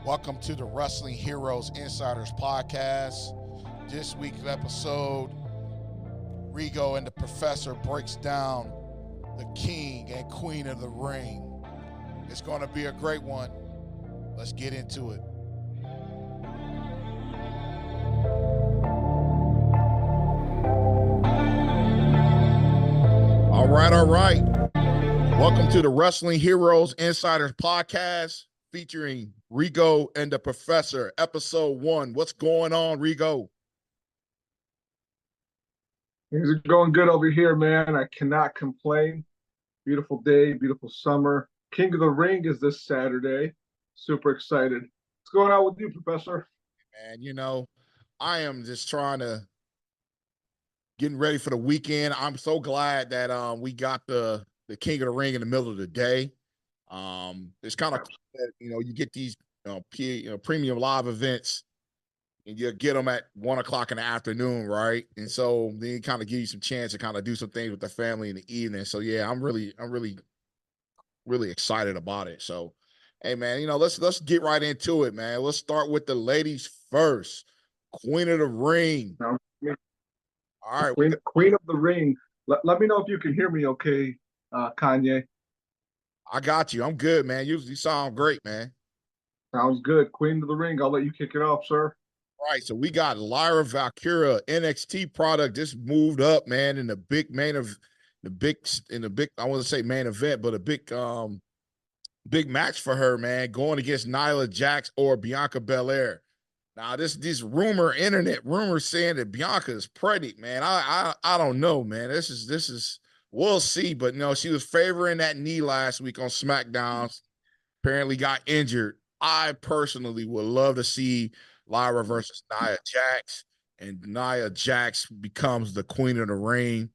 Welcome to the Wrestling Heroes Insiders Podcast. This week's episode, Rigo and the Professor breaks down the king and queen of the ring. It's going to be a great one. Let's get into it. All right. Welcome to the Wrestling Heroes Insiders Podcast featuring Rigo and the Professor, episode 1. What's going on, Rigo? Things are going good over here, man. I cannot complain. Beautiful day, beautiful summer. King of the Ring is this Saturday. Super excited. What's going on with you, Professor? And I am just getting ready for the weekend. I'm so glad that we got the King of the Ring in the middle of the day. It's kind of you get these premium live events and you get them at 1 o'clock in the afternoon, right? And so they kind of give you some chance to kind of do some things with the family in the evening. So yeah, I'm really excited about it. So hey man, let's get right into it, man. Let's start with the ladies first. Queen of the Ring. No, All right. Queen of the Ring. Let me know if you can hear me okay, Kanye. I got you. I'm good, man. You sound great, man. Sounds good. Queen of the Ring. I'll let you kick it off, sir. All right, so we got Lyra Valkyria, NXT product. Just moved up, man, in the big I want to say main event, but a big match for her, man, going against Nyla Jax or Bianca Belair. Now, this internet rumor saying that Bianca is pregnant, man. I don't know, man. This is we'll see, but no, she was favoring that knee last week on SmackDown. Apparently got injured. I personally would love to see Lyra versus Nia Jax, and Nia Jax becomes the queen of the ring.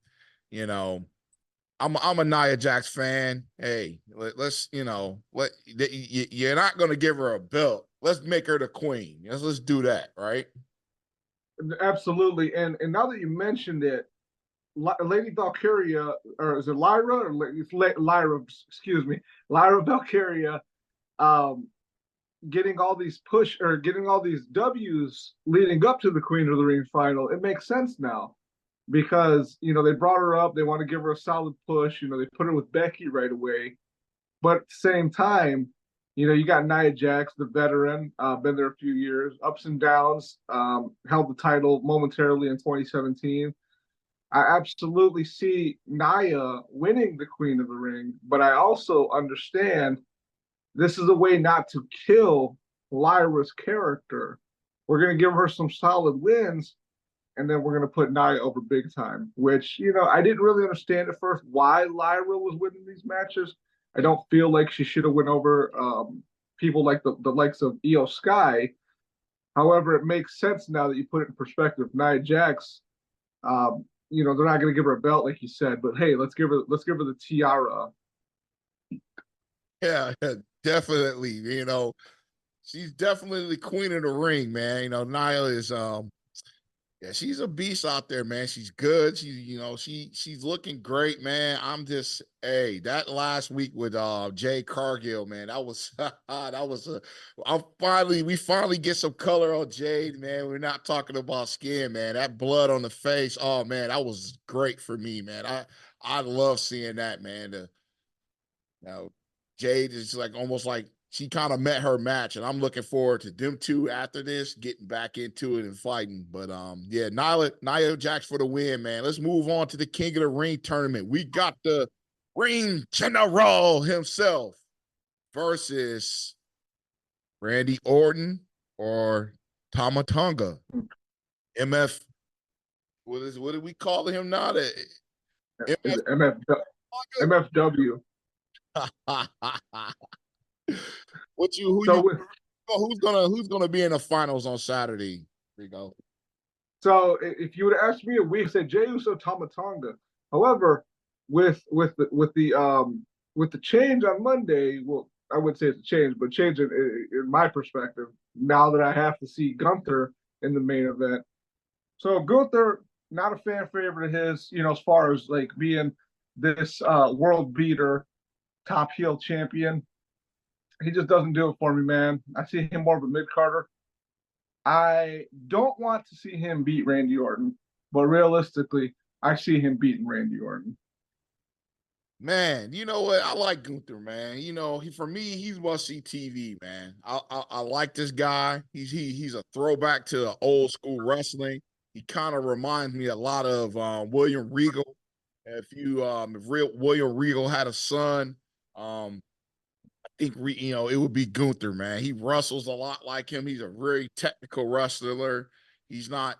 I'm a Nia Jax fan. Hey, let's you're not gonna give her a belt. Let's make her the queen. Let's do that, right? Absolutely. And now that you mentioned it, Lady Valkyria, or is it Lyra? Or it's Lyra, excuse me. Lyra Valkyria getting all these W's leading up to the Queen of the Ring final. It makes sense now because they brought her up. They want to give her a solid push. They put her with Becky right away. But at the same time, you got Nia Jax, the veteran, been there a few years, ups and downs, held the title momentarily in 2017. I absolutely see Nia winning the Queen of the Ring, but I also understand this is a way not to kill Lyra's character. We're going to give her some solid wins, and then we're going to put Nia over big time, which, I didn't really understand at first why Lyra was winning these matches. I don't feel like she should have went over people like the likes of Io Sky. However, it makes sense now that you put it in perspective. Nia Jax, they're not going to give her a belt like you said, but hey, let's give her the tiara. Yeah, definitely. She's definitely the queen of the ring, man. Nia is yeah, she's a beast out there, man. She's good. She's looking great, man. That last week with Jade Cargill, man, that was we finally get some color on Jade, man. We're not talking about skin, man. That blood on the face, oh man, that was great for me, man. I love seeing that, man. Jade is almost like she kind of met her match, and I'm looking forward to them two after this getting back into it and fighting. But yeah, Nia Jax for the win, man. Let's move on to the King of the Ring tournament. We got the Ring General himself versus Randy Orton or Tama Tonga. MF. What did we call him now? MFW. Who's gonna be in the finals on Saturday? Rigo. So if you would have asked me a week, said Jey Uso, Tama Tonga. However, with the change on Monday, well, I wouldn't say it's a change, but change in my perspective. Now that I have to see Gunther in the main event, so Gunther, not a fan favorite of his, as far as like being this world beater, top heel champion. he just doesn't do it for me, man. I see him more of a mid Carter. I don't want to see him beat Randy Orton, but realistically, I see him beating Randy Orton. Man, you know what? I like Gunther, man. You know, for me, he's must see TV, man. I like this guy. He's a throwback to old school wrestling. He kind of reminds me a lot of William Regal. If real William Regal had a son, um, think it would be Gunther, man. He wrestles a lot like him. He's a very technical wrestler. He's not,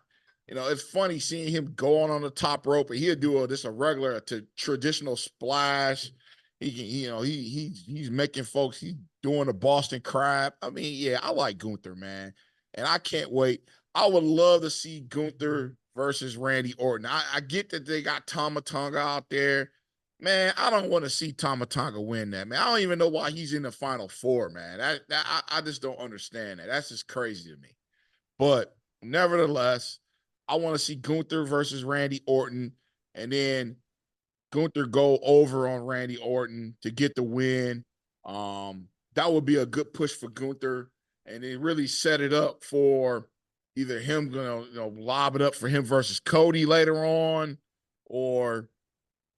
it's funny seeing him going on the top rope, and he'll do a regular to traditional splash. He can, he's making folks. He's doing the Boston Crab. I mean, yeah, I like Gunther, man, and I can't wait. I would love to see Gunther versus Randy Orton. I get that they got Tama Tonga out there. Man, I don't want to see Tama Tonga win that, man. I don't even know why he's in the final four, man. I just don't understand that. That's just crazy to me. But nevertheless, I want to see Gunther versus Randy Orton, and then Gunther go over on Randy Orton to get the win. That would be a good push for Gunther, and it really set it up for either him gonna lob it up for him versus Cody later on, or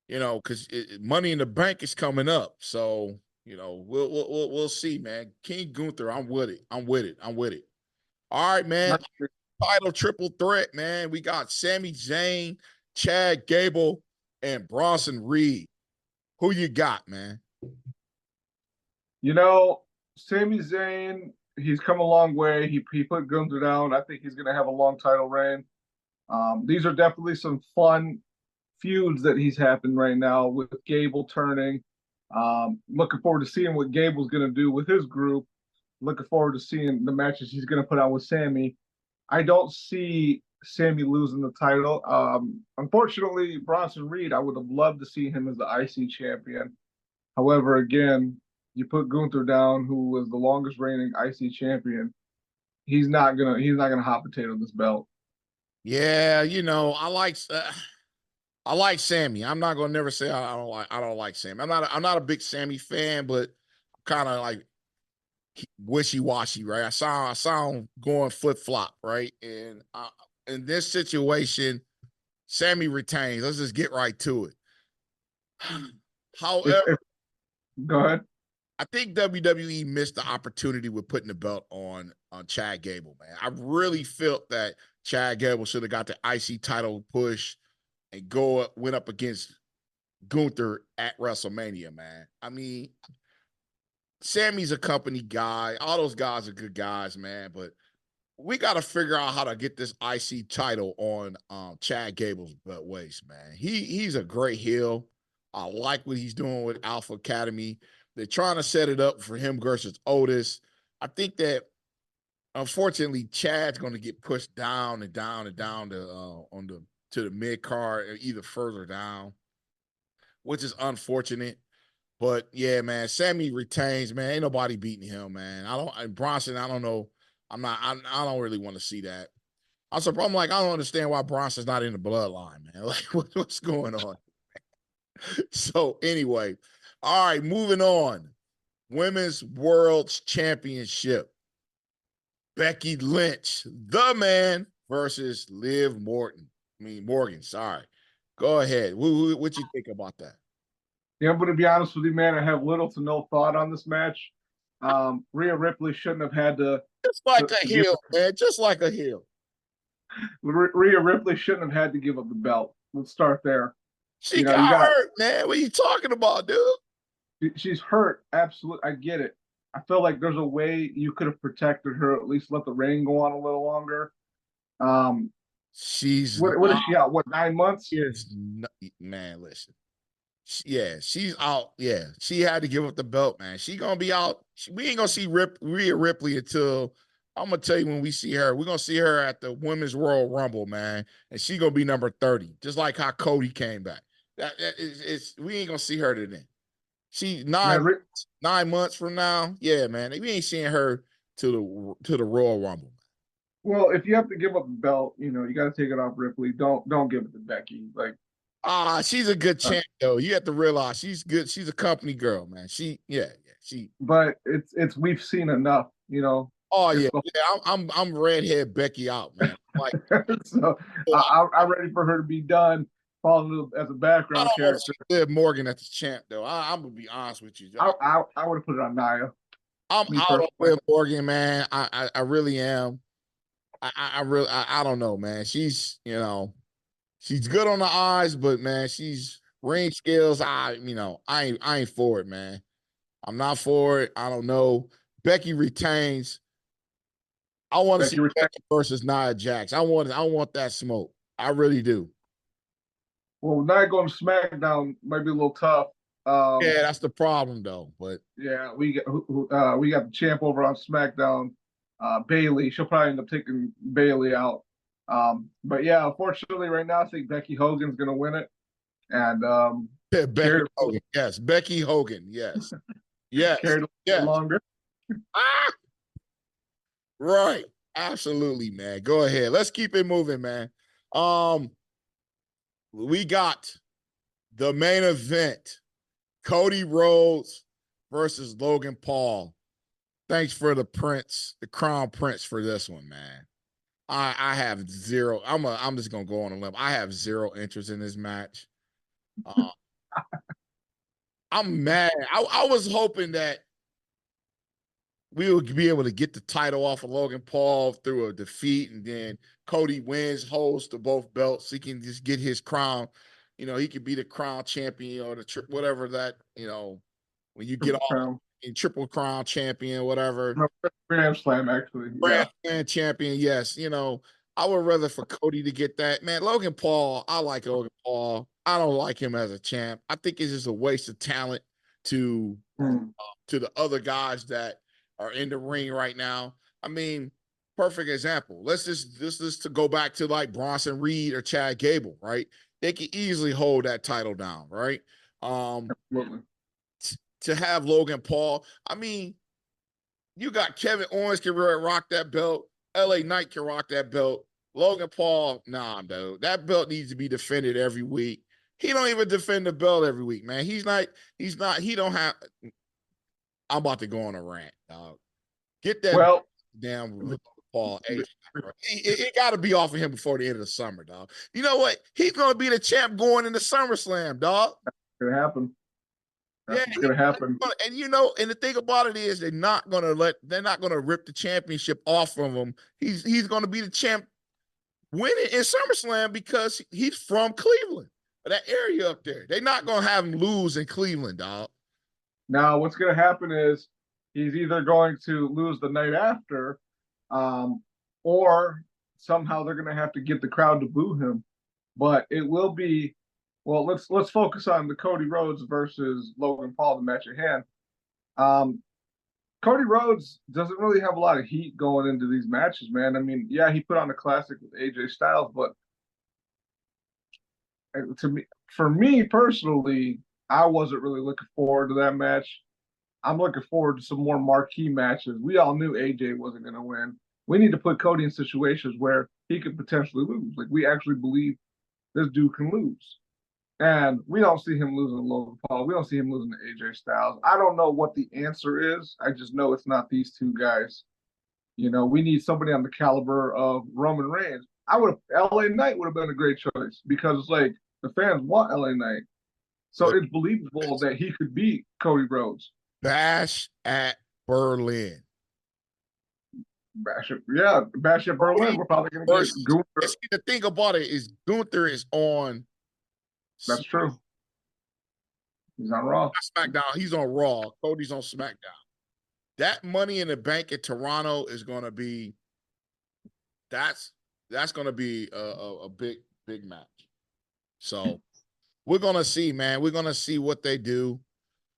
because Money in the Bank is coming up. So, we'll see, man. King Gunther, I'm with it. I'm with it. I'm with it. All right, man. Title triple threat, man. We got Sami Zayn, Chad Gable, and Bronson Reed. Who you got, man? You know, Sami Zayn, he's come a long way. He put Gunther down. I think he's going to have a long title reign. These are definitely some fun feuds that he's happened right now with Gable turning. Looking forward to seeing what Gable's going to do with his group. Looking forward to seeing the matches he's going to put on with Sammy. I don't see Sammy losing the title. Unfortunately, Bronson Reed, I would have loved to see him as the IC champion. However, again, you put Gunther down, who was the longest reigning IC champion. He's not gonna hot potato this belt. Yeah, I like Sammy. I'm not gonna never say I don't like Sammy. I'm not a big Sammy fan, but kind of like wishy washy, right? I saw him going flip flop, right? And in this situation, Sammy retains. Let's just get right to it. If, However, if Go ahead. I think WWE missed the opportunity with putting the belt on Chad Gable, man. I really felt that Chad Gable should have got the IC title push and went up against Gunther at WrestleMania, man. I mean, Sammy's a company guy. All those guys are good guys, man. But we got to figure out how to get this IC title on Chad Gable's waist, man. He's a great heel. I like what he's doing with Alpha Academy. They're trying to set it up for him versus Otis. I think that unfortunately Chad's going to get pushed down and down and down to the mid card, or either further down, which is unfortunate. But yeah, man, Sammy retains, man. Ain't nobody beating him, man. Bronson, I don't know. I don't really want to see that. I'm like, I don't understand why Bronson's not in the bloodline, man. Like, what's going on? So anyway, all right, moving on. Women's World Championship. Becky Lynch, the man, versus Liv Morgan. Sorry. Go ahead. What you think about that? Yeah, I'm going to be honest with you, man. I have little to no thought on this match. Rhea Ripley shouldn't have had Just like a to give. heel, man. Just like a heel. Rhea Ripley shouldn't have had to give up the belt. Let's start there. She You know, got you got hurt, man. What are you talking about, dude? she's hurt. Absolutely, I get it. I feel like there's a way you could have protected her, at least let the reign go on a little longer. Um, She's what is she out? What, 9 months? man, listen. Yeah, she's out. Yeah, she had to give up the belt, man. She gonna be out. We ain't gonna see Rhea Ripley until I'm gonna tell you when we see her. We're gonna see her at the Women's Royal Rumble, man, and she gonna be number 30, just like how Cody came back. It's we ain't gonna see her then. She Man, 9 months from now. Yeah, man, we ain't seeing her to the Royal Rumble. well, if you have to give up the belt, you know, you got to take it off Ripley. Don't give it to Becky. Like, She's a good champ though. You have to realize she's good. She's a company girl, man. She. But it's we've seen enough, you know. Oh It's yeah, the yeah. I'm redhead Becky out, man. Like, so I'm ready for her to be done, following as a I background don't want to character. see Liv Morgan as the champ though. I'm gonna be honest with you. I would have put it on Nia, I'm me out on personally. Liv Morgan, man. I really am. I really I don't know, man. She's good on the eyes, but man, she's ring skills. I ain't for it, man. I'm not for it. I don't know. Becky retains. I want to see Becky retained. Becky versus Nia Jax. I want that smoke. I really do. Well, Nia going to SmackDown might be a little tough. Yeah, that's the problem though. But Yeah, we got the champ over on SmackDown, Bailey. She'll probably end up taking Bailey out. But yeah, unfortunately, right now I think Becky Hogan's gonna win it, and yeah, Becky carry Hogan. Yes, Becky Hogan. Yes. Yes. carry it a little Yes. longer. Ah, right. Absolutely, man. Go ahead. Let's keep it moving, man. Um, we got the main event. Cody Rhodes versus Logan Paul. Thanks for the Prince, the Crown Prince for this one, man. I have zero. I'm just gonna go on a limb. I have zero interest in this match. Uh, I'm mad. I was hoping that we would be able to get the title off of Logan Paul through a defeat, and then Cody wins, holds to both belts. He can just get his crown. He could be the crown champion or the whatever that when you get all Crown. in triple crown champion, whatever. No, Grand Slam, actually. Grand Yeah. Slam champion, yes. I would rather for Cody to get that. Man, Logan Paul, I like Logan Paul. I don't like him as a champ. I think it's just a waste of talent to Mm. to the other guys that are in the ring right now. I mean, perfect example. Let's to go back to like Bronson Reed or Chad Gable, right? They can easily hold that title down, right? Absolutely. To have Logan Paul, I mean, you got Kevin Owens can rock that belt. LA Knight can rock that belt. Logan Paul, nah, dude. That belt needs to be defended every week. He don't even defend the belt every week, man. He don't have. I'm about to go on a rant, dog. Get that Well, damn Logan Paul. It got to be off of him before the end of the summer, dog. You know what? He's going to be the champ going into SummerSlam, dog. gonna happen. That's Yeah, what's gonna happen. and the thing about it is they're not gonna rip the championship off from him. He's gonna be the champ winning in SummerSlam because he's from Cleveland, that area up there. They're not gonna have him lose in Cleveland, dog. Now, what's gonna happen is he's either going to lose the night after, or somehow they're gonna have to get the crowd to boo him. But it will be well. Let's focus on the Cody Rhodes versus Logan Paul, the match at hand. Um, Cody Rhodes doesn't really have a lot of heat going into these matches, man. I mean, yeah, he put on a classic with AJ Styles, but for me personally, I wasn't really looking forward to that match. I'm looking forward to some more marquee matches. We all knew AJ wasn't going to win. We need to put Cody in situations where he could potentially lose. Like, we actually believe this dude can lose. And we don't see him losing to Logan Paul. We don't see him losing to AJ Styles. I don't know what the answer is. I just know it's not these two guys. We need somebody on the caliber of Roman Reigns. LA Knight would have been a great choice because it's like the fans want LA Knight. So it's believable that he could beat Cody Rhodes. Bash at Berlin. Bash at Berlin. We're probably going to get Gunther. See, the thing about it is Gunther is on. That's true. He's on Raw. SmackDown. He's on Raw. Cody's on SmackDown. That Money in the Bank in Toronto is going to be. That's going to be a big match. So we're going to see, man. We're going to see what they do.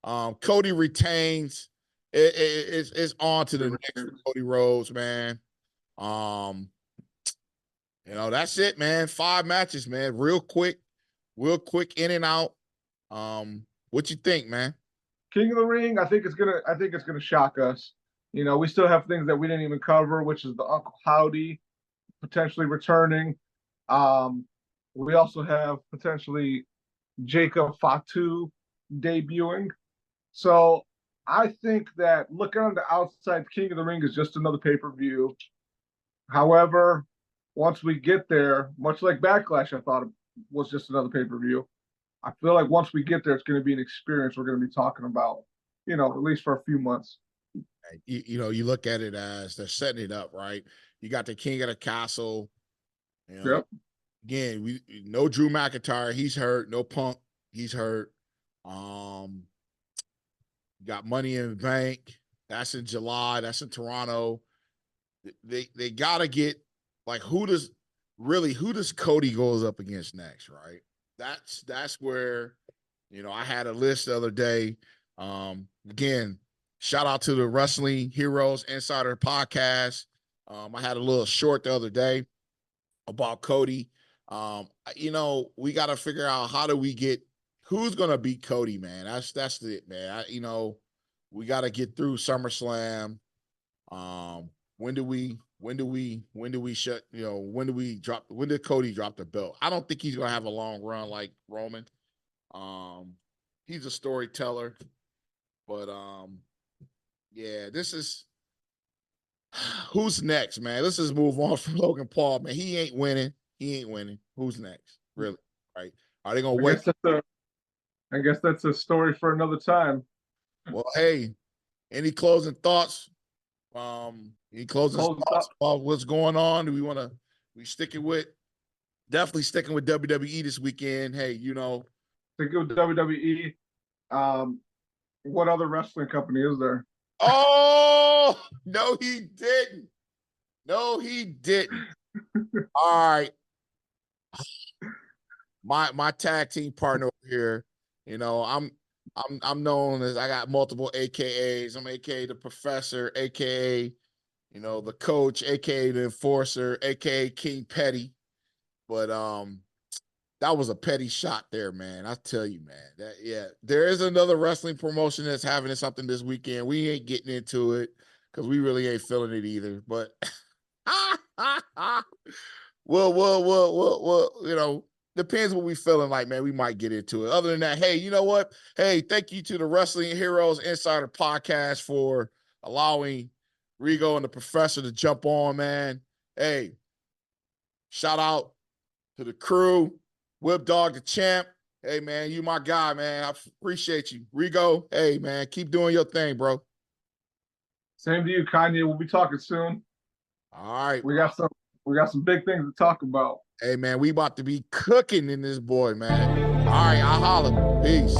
Cody retains. It's on to the next for Cody Rhodes, man. That's it, man. 5 matches, man. Real quick in and out. What you think, man? King of the Ring, I think it's gonna shock us. We still have things that we didn't even cover, which is the Uncle Howdy potentially returning. We also have potentially Jacob Fatu debuting. So I think that looking on the outside, King of the Ring is just another pay-per-view. However, once we get there, much like Backlash, I thought it was just another pay-per-view. I feel like once we get there, it's going to be an experience we're going to be talking about, at least for a few months. You look at it as they're setting it up, right? You got the King of the Castle. Yep. Again, we no Drew McIntyre, he's hurt. No Punk, he's hurt. Got Money in the Bank. That's in July. That's in Toronto. They gotta get like who does Cody goes up against next, right? That's where I had a list the other day. Again, shout out to the Wrestling Heroes Insider Podcast. I had a little short the other day about Cody. We got to figure out how do we get who's gonna beat Cody, man. That's it, man. We got to get through SummerSlam. When do we shut? When did Cody drop the belt? I don't think he's gonna have a long run like Roman. He's a storyteller, but yeah, this is who's next, man. Let's just move on from Logan Paul, man. He ain't winning. Who's next? Really? Right? Are they gonna wait? I guess that's a story for another time. Well, hey, any closing thoughts? Any closing thoughts about what's going on? Do we definitely sticking with WWE this weekend? Hey, sticking with WWE. What other wrestling company is there? Oh, no, he didn't. All right. My tag team partner over here, I'm known as I got multiple AKAs. I'm AKA the Professor, AKA, the Coach, AKA the Enforcer, AKA King Petty. But that was a petty shot there, man. I tell you, man. There is another wrestling promotion that's having something this weekend. We ain't getting into it because we really ain't feeling it either. But well, depends what we feeling like, man. We might get into it. Other than that, hey, you know what? Hey, thank you to the Wrestling Heroes Insider Podcast for allowing Rigo and the Professor to jump on, man. Hey, shout out to the crew, Whip Dog the Champ. Hey, man, you my guy, man. I appreciate you. Rigo, hey, man, keep doing your thing, bro. Same to you, Kanye. We'll be talking soon. All right. We got some big things to talk about. Hey, man, we about to be cooking in this boy, man. All right, I'll holler. Peace.